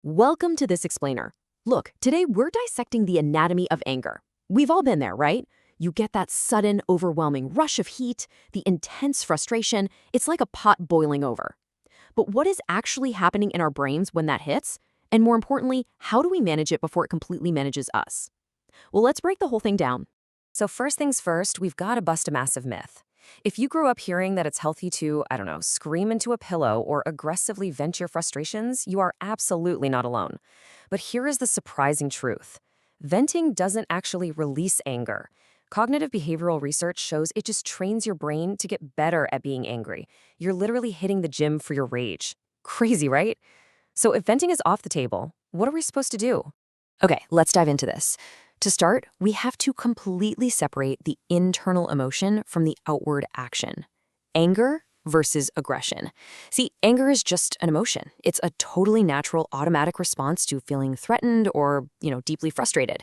Welcome to this explainer. Look, today we're dissecting the anatomy of anger. We've all been there, right? You get that sudden, overwhelming rush of heat, the intense frustration. It's like a pot boiling over. But what is actually happening in our brains when that hits? And more importantly, how do we manage it before it completely manages us? Well, let's break the whole thing down. So first things first, we've got to bust a massive myth. If you grew up hearing that it's healthy to, scream into a pillow or aggressively vent your frustrations, you are absolutely not alone. But here is the surprising truth. Venting doesn't actually release anger. Cognitive behavioral research shows it just trains your brain to get better at being angry. You're literally hitting the gym for your rage. Crazy, right? So if venting is off the table, what are we supposed to do? Okay, let's dive into this. To start, we have to completely separate the internal emotion from the outward action. Anger versus aggression. See, anger is just an emotion. It's a totally natural, automatic response to feeling threatened or, deeply frustrated.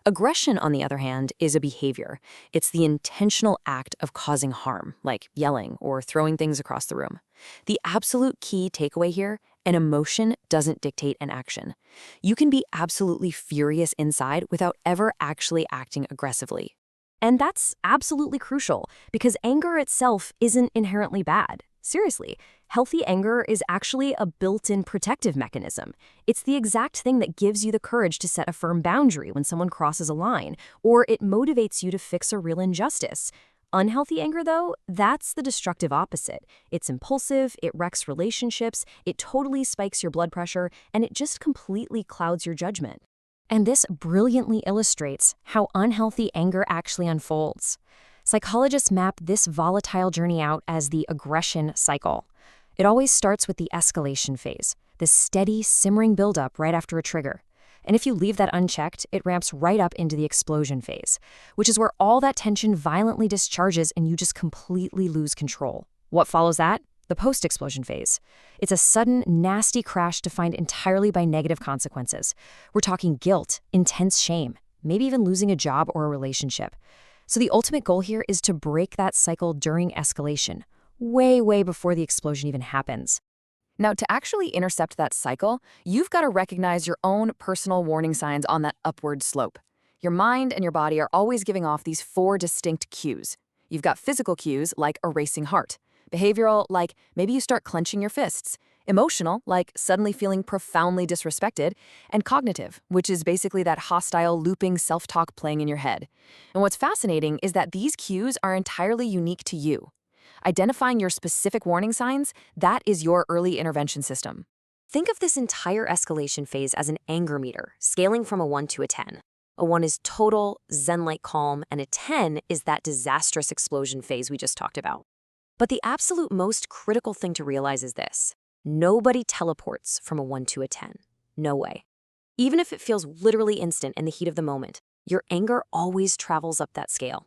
Aggression, on the other hand, is a behavior. It's the intentional act of causing harm, like yelling or throwing things across the room. The absolute key takeaway here: an emotion doesn't dictate an action. You can be absolutely furious inside without ever actually acting aggressively. And that's absolutely crucial, because anger itself isn't inherently bad. Seriously, healthy anger is actually a built-in protective mechanism. It's the exact thing that gives you the courage to set a firm boundary when someone crosses a line, or it motivates you to fix a real injustice. Unhealthy anger, though, that's the destructive opposite. It's impulsive, it wrecks relationships, it totally spikes your blood pressure, and it just completely clouds your judgment. And this brilliantly illustrates how unhealthy anger actually unfolds. Psychologists map this volatile journey out as the aggression cycle. It always starts with the escalation phase, the steady, simmering buildup right after a trigger. And if you leave that unchecked, it ramps right up into the explosion phase, which is where all that tension violently discharges and you just completely lose control. What follows that? The post-explosion phase. It's a sudden, nasty crash defined entirely by negative consequences. We're talking guilt, intense shame, maybe even losing a job or a relationship. So the ultimate goal here is to break that cycle during escalation, way before the explosion even happens. Now, to actually intercept that cycle, you've got to recognize your own personal warning signs on that upward slope. Your mind and your body are always giving off these 4 distinct cues. You've got physical cues like a racing heart. Behavioral, like maybe you start clenching your fists. Emotional, like suddenly feeling profoundly disrespected. And cognitive, which is basically that hostile, looping self-talk playing in your head. And what's fascinating is that these cues are entirely unique to you. Identifying your specific warning signs, that is your early intervention system. Think of this entire escalation phase as an anger meter, scaling from a 1 to a 10. A 1 is total, zen-like calm, and a 10 is that disastrous explosion phase we just talked about. But the absolute most critical thing to realize is this: nobody teleports from a 1 to a 10. No way. Even if it feels literally instant in the heat of the moment, your anger always travels up that scale.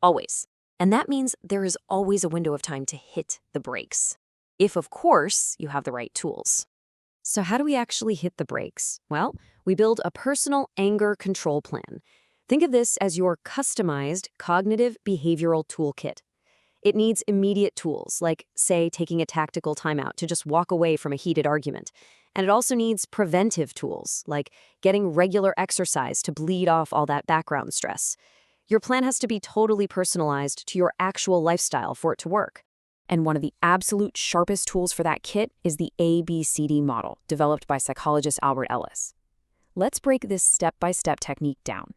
Always. And that means there is always a window of time to hit the brakes. If, of course, you have the right tools. So how do we actually hit the brakes? Well, we build a personal anger control plan. Think of this as your customized cognitive behavioral toolkit. It needs immediate tools, like, say, taking a tactical timeout to just walk away from a heated argument. And it also needs preventive tools, like getting regular exercise to bleed off all that background stress. Your plan has to be totally personalized to your actual lifestyle for it to work. And one of the absolute sharpest tools for that kit is the ABCD model, developed by psychologist Albert Ellis. Let's break this step-by-step technique down.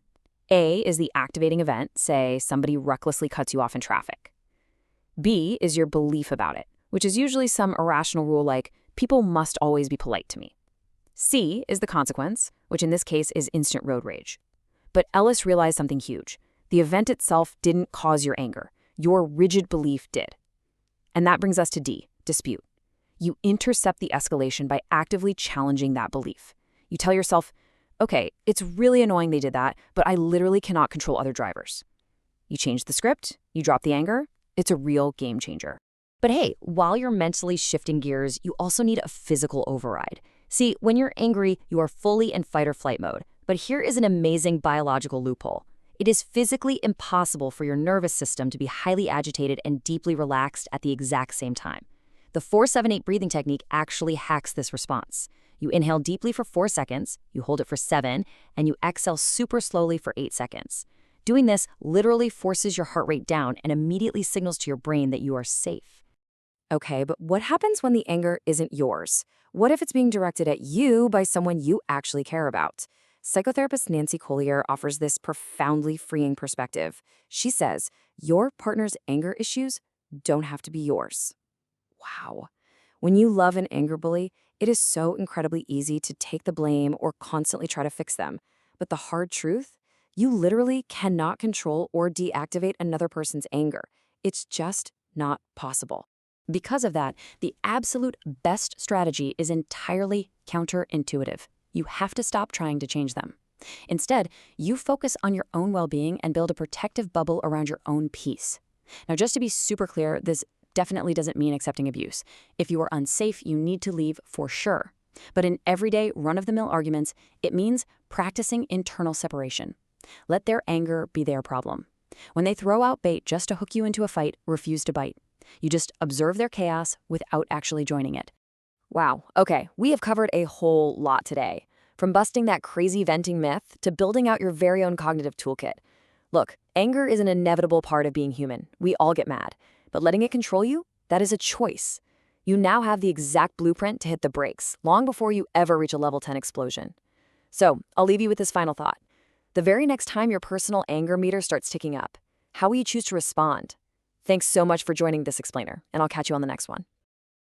A is the activating event, say somebody recklessly cuts you off in traffic. B is your belief about it, which is usually some irrational rule like, people must always be polite to me. C is the consequence, which in this case is instant road rage. But Ellis realized something huge. The event itself didn't cause your anger. Your rigid belief did. And that brings us to D, dispute. You intercept the escalation by actively challenging that belief. You tell yourself, okay, it's really annoying they did that, but I literally cannot control other drivers. You change the script, you drop the anger. It's a real game changer. But hey, while you're mentally shifting gears, you also need a physical override. See, when you're angry, you are fully in fight or flight mode. But here is an amazing biological loophole. It is physically impossible for your nervous system to be highly agitated and deeply relaxed at the exact same time. The 4-7-8 breathing technique actually hacks this response. You inhale deeply for 4 seconds, you hold it for 7, and you exhale super slowly for 8 seconds. Doing this literally forces your heart rate down and immediately signals to your brain that you are safe. Okay, but what happens when the anger isn't yours? What if it's being directed at you by someone you actually care about? Psychotherapist Nancy Collier offers this profoundly freeing perspective. She says, your partner's anger issues don't have to be yours. Wow. When you love an anger bully, it is so incredibly easy to take the blame or constantly try to fix them. But the hard truth? You literally cannot control or deactivate another person's anger. It's just not possible. Because of that, the absolute best strategy is entirely counterintuitive. You have to stop trying to change them. Instead, you focus on your own well-being and build a protective bubble around your own peace. Now, just to be super clear, this definitely doesn't mean accepting abuse. If you are unsafe, you need to leave for sure. But in everyday, run-of-the-mill arguments, it means practicing internal separation. Let their anger be their problem. When they throw out bait just to hook you into a fight, refuse to bite. You just observe their chaos without actually joining it. Wow, okay, we have covered a whole lot today. From busting that crazy venting myth to building out your very own cognitive toolkit. Look, anger is an inevitable part of being human. We all get mad. But letting it control you, that is a choice. You now have the exact blueprint to hit the brakes, long before you ever reach a level 10 explosion. So, I'll leave you with this final thought. The very next time your personal anger meter starts ticking up, how will you choose to respond? Thanks so much for joining this explainer, and I'll catch you on the next one.